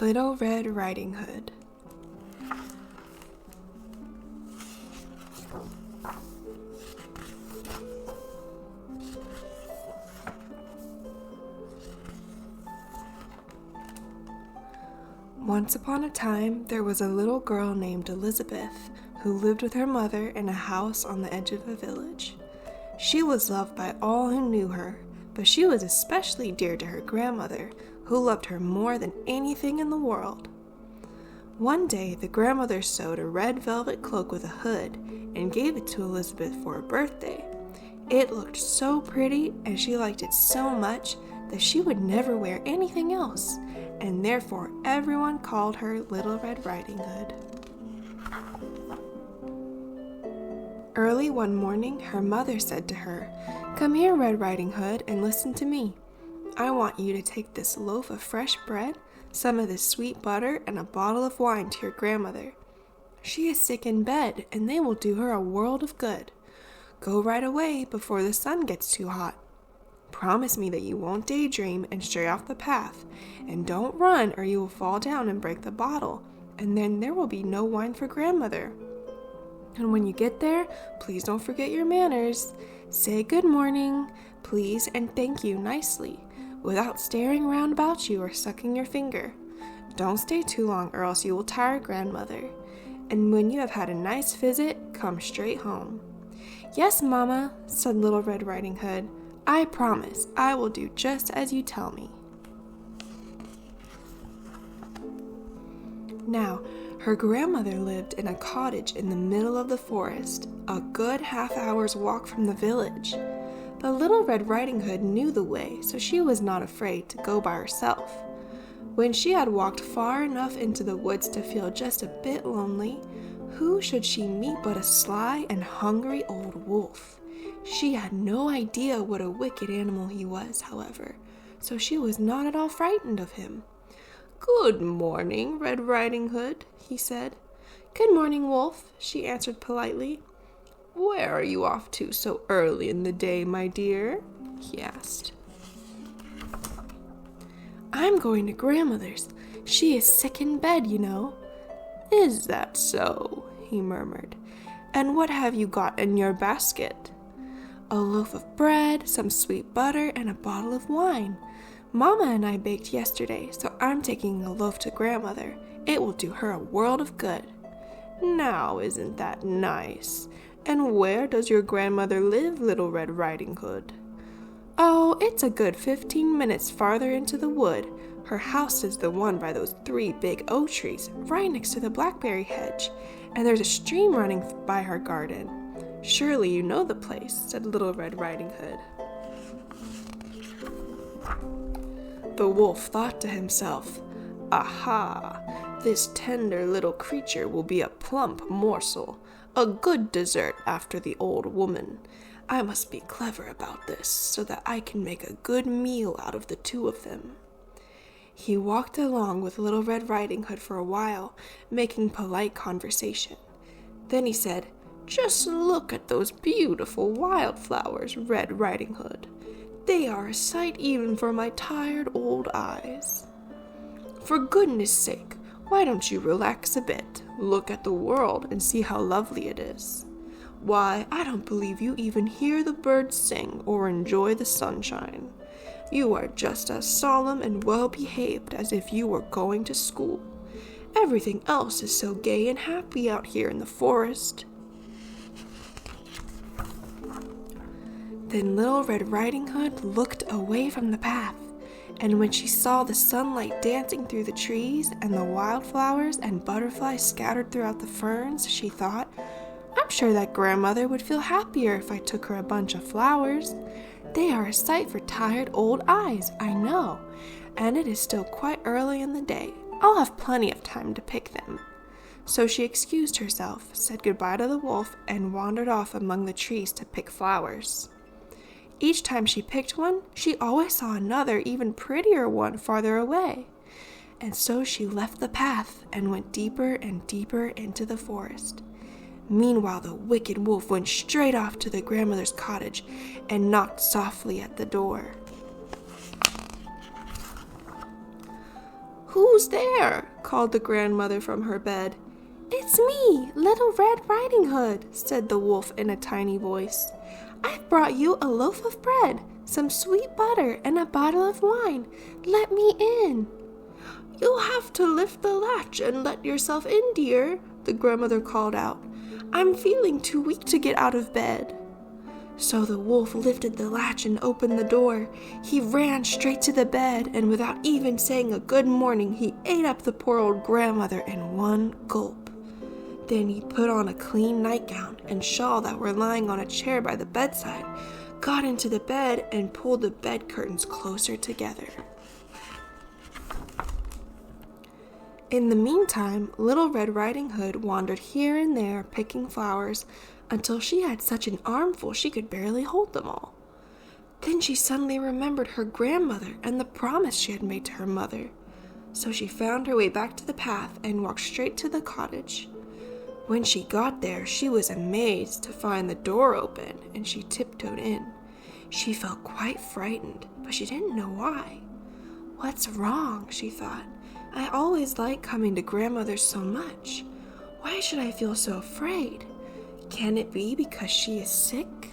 Little Red Riding Hood. Once upon a time, there was a little girl named Elizabeth who lived with her mother in a house on the edge of a village. She was loved by all who knew her, but she was especially dear to her grandmother, who loved her more than anything in the world. One day, the grandmother sewed a red velvet cloak with a hood and gave it to Elizabeth for her birthday. It looked so pretty, and she liked it so much that she would never wear anything else, and therefore everyone called her Little Red Riding Hood. Early one morning, her mother said to her, "Come here, Red Riding Hood, and listen to me. I want you to take this loaf of fresh bread, some of this sweet butter, and a bottle of wine to your grandmother. She is sick in bed, and they will do her a world of good. Go right away before the sun gets too hot. Promise me that you won't daydream and stray off the path, and don't run or you will fall down and break the bottle, and then there will be no wine for grandmother. And when you get there, please don't forget your manners. Say good morning, please, and thank you nicely, without staring round about you or sucking your finger. Don't stay too long or else you will tire grandmother. And when you have had a nice visit, come straight home." "Yes, Mama," said Little Red Riding Hood. "I promise I will do just as you tell me." Now, her grandmother lived in a cottage in the middle of the forest, a good half-hour's walk from the village. But Little Red Riding Hood knew the way, so she was not afraid to go by herself. When she had walked far enough into the woods to feel just a bit lonely, who should she meet but a sly and hungry old wolf? She had no idea what a wicked animal he was, however, so she was not at all frightened of him. "Good morning, Red Riding Hood," he said. "Good morning, Wolf," she answered politely. "Where are you off to so early in the day, my dear?" he asked. "I'm going to grandmother's. She is sick in bed, you know." "Is that so?" he murmured. "And what have you got in your basket?" "A loaf of bread, some sweet butter, and a bottle of wine. Mama and I baked yesterday, so I'm taking a loaf to grandmother. It will do her a world of good." "Now, isn't that nice? And where does your grandmother live, Little Red Riding Hood?" "Oh, it's a good 15 minutes farther into the wood. Her house is the one by those 3 big oak trees, right next to the blackberry hedge, and there's a stream running by her garden. Surely you know the place," said Little Red Riding Hood. The wolf thought to himself, "Aha! This tender little creature will be a plump morsel, a good dessert after the old woman. I must be clever about this, so that I can make a good meal out of the two of them." He walked along with Little Red Riding Hood for a while, making polite conversation. Then he said, "Just look at those beautiful wildflowers, Red Riding Hood. They are a sight even for my tired old eyes. For goodness sake, why don't you relax a bit, look at the world, and see how lovely it is? Why, I don't believe you even hear the birds sing or enjoy the sunshine. You are just as solemn and well-behaved as if you were going to school. Everything else is so gay and happy out here in the forest." Then Little Red Riding Hood looked away from the path, and when she saw the sunlight dancing through the trees and the wildflowers and butterflies scattered throughout the ferns, she thought, "I'm sure that grandmother would feel happier if I took her a bunch of flowers. They are a sight for tired old eyes, I know, and it is still quite early in the day. I'll have plenty of time to pick them." So she excused herself, said goodbye to the wolf, and wandered off among the trees to pick flowers. Each time she picked one, she always saw another, even prettier one farther away. And so she left the path and went deeper and deeper into the forest. Meanwhile, the wicked wolf went straight off to the grandmother's cottage and knocked softly at the door. "Who's there?" called the grandmother from her bed. "It's me, Little Red Riding Hood," said the wolf in a tiny voice. "I've brought you a loaf of bread, some sweet butter, and a bottle of wine. Let me in." "You'll have to lift the latch and let yourself in, dear," the grandmother called out. "I'm feeling too weak to get out of bed." So the wolf lifted the latch and opened the door. He ran straight to the bed, and without even saying a good morning, he ate up the poor old grandmother in one gulp. Then he put on a clean nightgown and shawl that were lying on a chair by the bedside, got into the bed, and pulled the bed curtains closer together. In the meantime, Little Red Riding Hood wandered here and there picking flowers until she had such an armful she could barely hold them all. Then she suddenly remembered her grandmother and the promise she had made to her mother. So she found her way back to the path and walked straight to the cottage. When she got there, she was amazed to find the door open, and she tiptoed in. She felt quite frightened, but she didn't know why. "What's wrong?" she thought. "I always like coming to grandmother so much. Why should I feel so afraid? Can it be because she is sick?"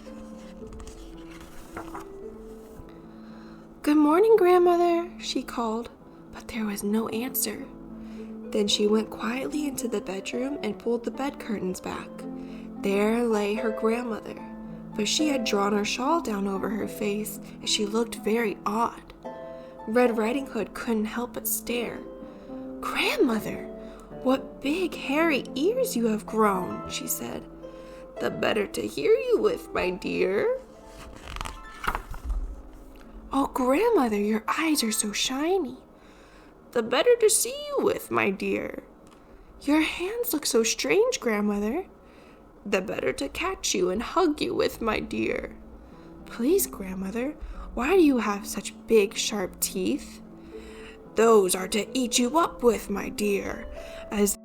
"Good morning, grandmother," she called, but there was no answer. Then she went quietly into the bedroom and pulled the bed curtains back. There lay her grandmother, but she had drawn her shawl down over her face, and she looked very odd. Red Riding Hood couldn't help but stare. "Grandmother, what big hairy ears you have grown," she said. "The better to hear you with, my dear." "Oh, grandmother, your eyes are so shiny." "The better to see you with, my dear." "Your hands look so strange, grandmother." "The better to catch you and hug you with, my dear." "Please, grandmother, why do you have such big, sharp teeth?" "Those are to eat you up with, my dear, as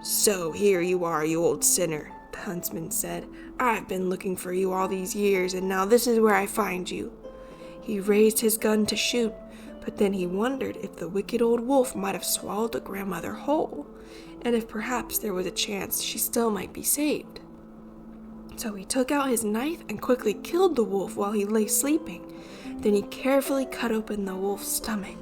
"So here you are, you old sinner," the huntsman said. "I've been looking for you all these years, and now this is where I find you." He raised his gun to shoot, but then he wondered if the wicked old wolf might have swallowed the grandmother whole, and if perhaps there was a chance she still might be saved. So he took out his knife and quickly killed the wolf while he lay sleeping. Then he carefully cut open the wolf's stomach.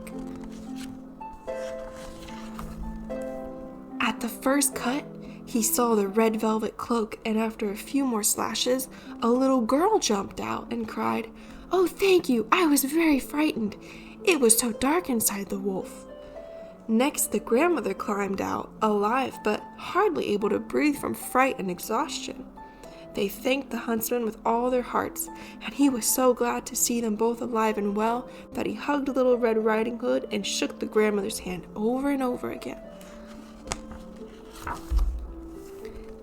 At the first cut, he saw the red velvet cloak, and after a few more slashes, a little girl jumped out and cried, "Oh, thank you, I was very frightened. It was so dark inside the wolf." Next, the grandmother climbed out, alive but hardly able to breathe from fright and exhaustion. They thanked the huntsman with all their hearts, and he was so glad to see them both alive and well that he hugged Little Red Riding Hood and shook the grandmother's hand over and over again.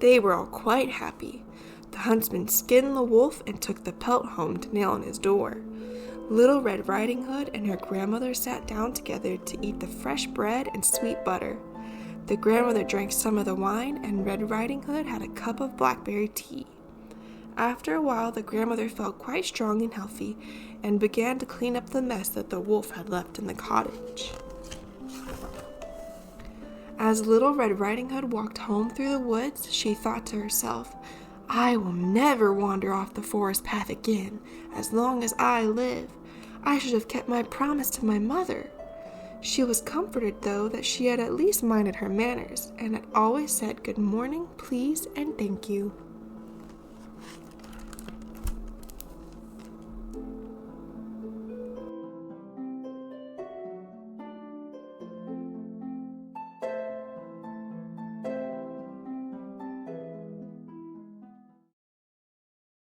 They were all quite happy. The huntsman skinned the wolf and took the pelt home to nail on his door. Little Red Riding Hood and her grandmother sat down together to eat the fresh bread and sweet butter. The grandmother drank some of the wine, and Red Riding Hood had a cup of blackberry tea. After a while, the grandmother felt quite strong and healthy and began to clean up the mess that the wolf had left in the cottage. As Little Red Riding Hood walked home through the woods, she thought to herself, "I will never wander off the forest path again, as long as I live. I should have kept my promise to my mother." She was comforted, though, that she had at least minded her manners, and had always said good morning, please, and thank you.